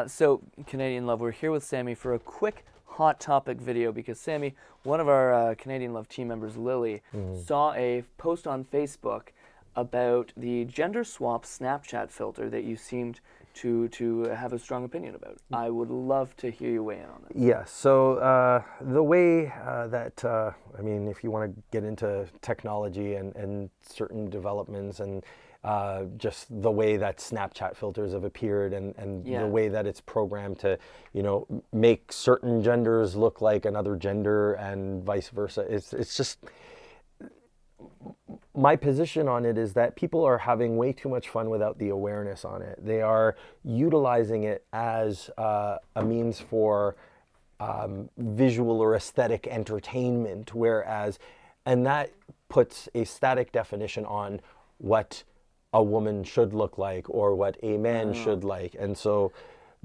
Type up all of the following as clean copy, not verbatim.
So, Canadian Love, we're here with Sammy for a quick hot topic video because Sammy, one of our Canadian Love team members, Lily, saw a post on Facebook about the gender swap Snapchat filter that you seemed to have a strong opinion about. I would love to hear you weigh in on it. Yeah, so the way I mean, if you want to get into technology and certain developments and just the way that Snapchat filters have appeared and Yeah. the way that it's programmed to, make certain genders look like another gender and vice versa. It's just, my position on it is that people are having way too much fun without the awareness on it. They are utilizing it as a means for visual or aesthetic entertainment, and that puts a static definition on what a woman should look like or what a man should like. And so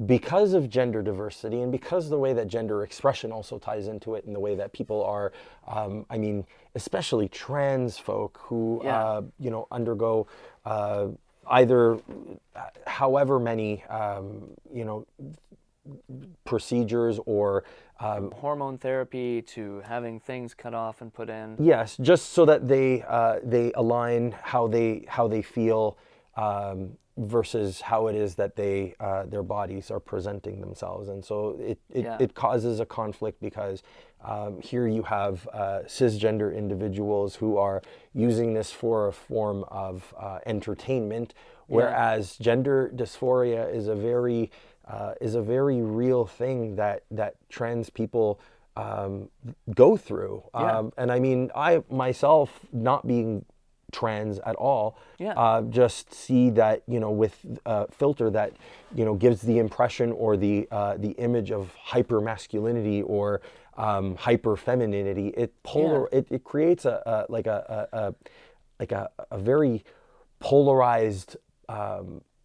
because of gender diversity and because the way that gender expression also ties into it and the way that people are, I mean, especially trans folk who, undergo either however many, procedures or Hormone therapy to having things cut off and put in. yes, just so that they align how they feel versus how it is that their bodies are presenting themselves, and so it causes a conflict because here you have cisgender individuals who are using this for a form of entertainment, whereas gender dysphoria is a very real thing that trans people go through. And I mean, I myself, not being trans at all, just see that, with a filter that, gives the impression or the image of hyper masculinity or hyper femininity, it creates a very polarized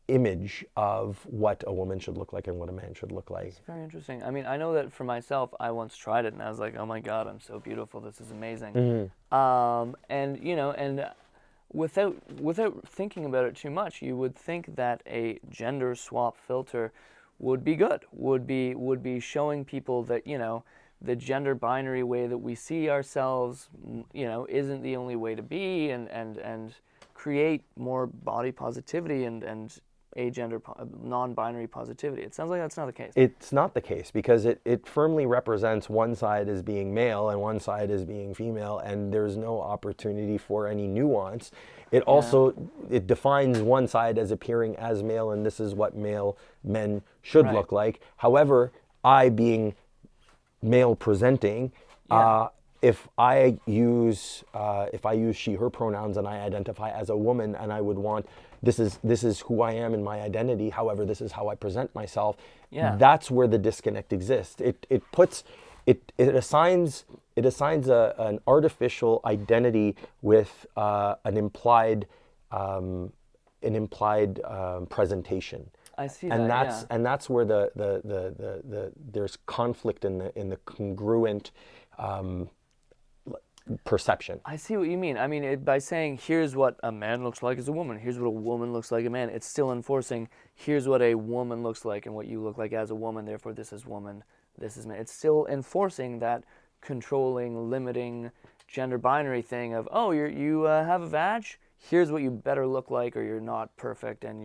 image of what a woman should look like and what a man should look like. It's very interesting. I mean, I know that for myself, I once tried it and I was like, oh my God, I'm so beautiful. This is amazing. And without thinking about it too much, you would think that a gender swap filter would be good, would be showing people that, the gender binary way that we see ourselves, isn't the only way to be, and create more body positivity and agender, non-binary positivity. It sounds like that's not the case. It's not the case because it firmly represents one side as being male and one side as being female, and there's no opportunity for any nuance. It also it defines one side as appearing as male, and this is what male men should look like. However, I being male presenting, if I use she her pronouns and I identify as a woman and I would want this is who I am in my identity, however this is how I present myself, that's where the disconnect exists. It assigns an artificial identity with an implied presentation. I see and that, and that's where there's conflict in the congruent perception. I see what you mean. I mean, by saying here's what a man looks like as a woman, here's what a woman looks like a man, it's still enforcing here's what a woman looks like and what you look like as a woman, therefore this is woman, this is man. It's still enforcing that controlling, limiting gender binary thing of, oh, you have a vag, here's what you better look like or you're not perfect and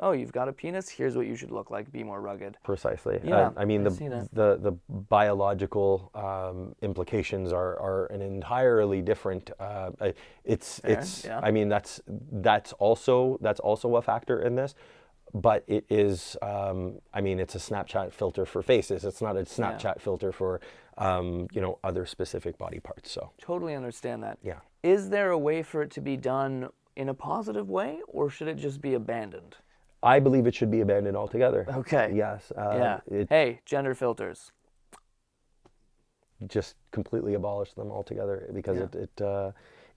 oh, you've got a penis, here's what you should look like, be more rugged. Precisely. Yeah, I mean, the biological implications are an entirely different. I mean, that's also a factor in this, but it is. I mean, it's a Snapchat filter for faces. It's not a Snapchat filter for other specific body parts. So totally understand that. Yeah. Is there a way for it to be done in a positive way, or should it just be abandoned? I believe it should be abandoned altogether. Okay. Yes. Hey, gender filters. Just completely abolish them altogether because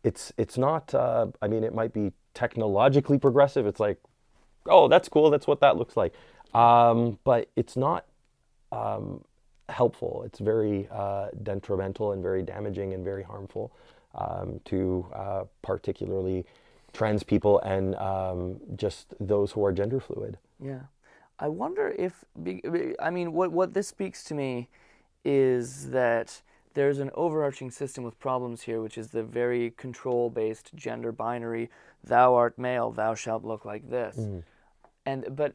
it's not. I mean, it might be technologically progressive. It's like, oh, that's cool. That's what that looks like. But it's not helpful. It's very detrimental and very damaging and very harmful to particularly trans people and just those who are gender fluid. Yeah. I wonder if, I mean, what this speaks to me is that there's an overarching system with problems here, which is the very control-based gender binary, thou art male, thou shalt look like this. But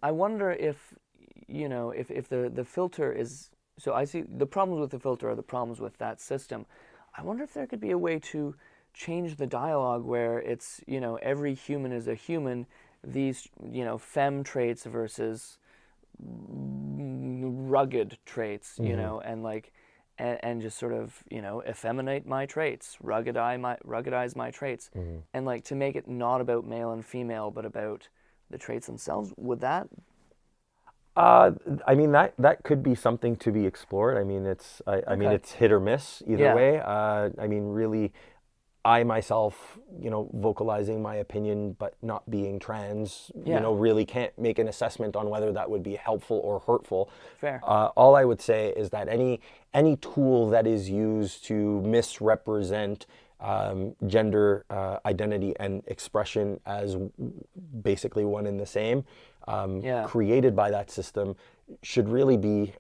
I wonder if, if the filter is, so I see the problems with the filter are the problems with that system. I wonder if there could be a way to change the dialogue where it's, every human is a human, these, femme traits versus rugged traits, and like, and just sort of, effeminate my traits, ruggedize my traits, and like to make it not about male and female, but about the traits themselves. Would that? I mean, that could be something to be explored. I mean, I mean, it's hit or miss either way. I mean, really, I myself, vocalizing my opinion but not being trans, really can't make an assessment on whether that would be helpful or hurtful. Fair. All I would say is that any tool that is used to misrepresent gender identity and expression as basically one and the same, created by that system, should really be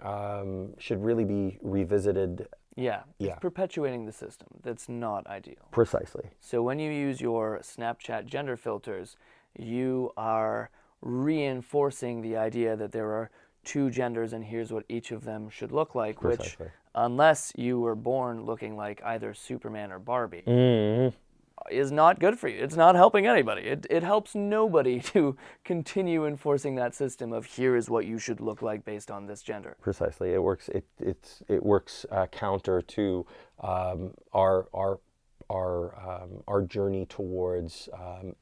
revisited. It's perpetuating the system. That's not ideal. Precisely. So when you use your Snapchat gender filters, you are reinforcing the idea that there are two genders and here's what each of them should look like, Precisely. which, unless you were born looking like either Superman or Barbie, is not good for you. It's not helping anybody. It helps nobody to continue enforcing that system of here is what you should look like based on this gender. Precisely. It works. It works counter to our journey towards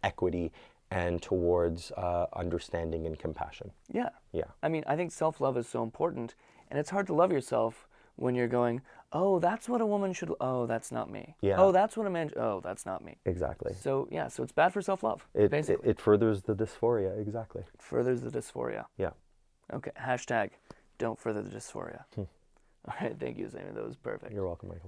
equity and towards understanding and compassion. Yeah. Yeah. I mean, I think self-love is so important, and it's hard to love yourself when you're going, oh, that's what a woman should, oh, that's not me. Yeah. Oh, that's what a man, oh, that's not me. Exactly. So, yeah, so it's bad for self-love, basically. It furthers the dysphoria, exactly. It furthers the dysphoria. Yeah. Okay, # don't further the dysphoria. All right, thank you, Sammy. That was perfect. You're welcome, Michael.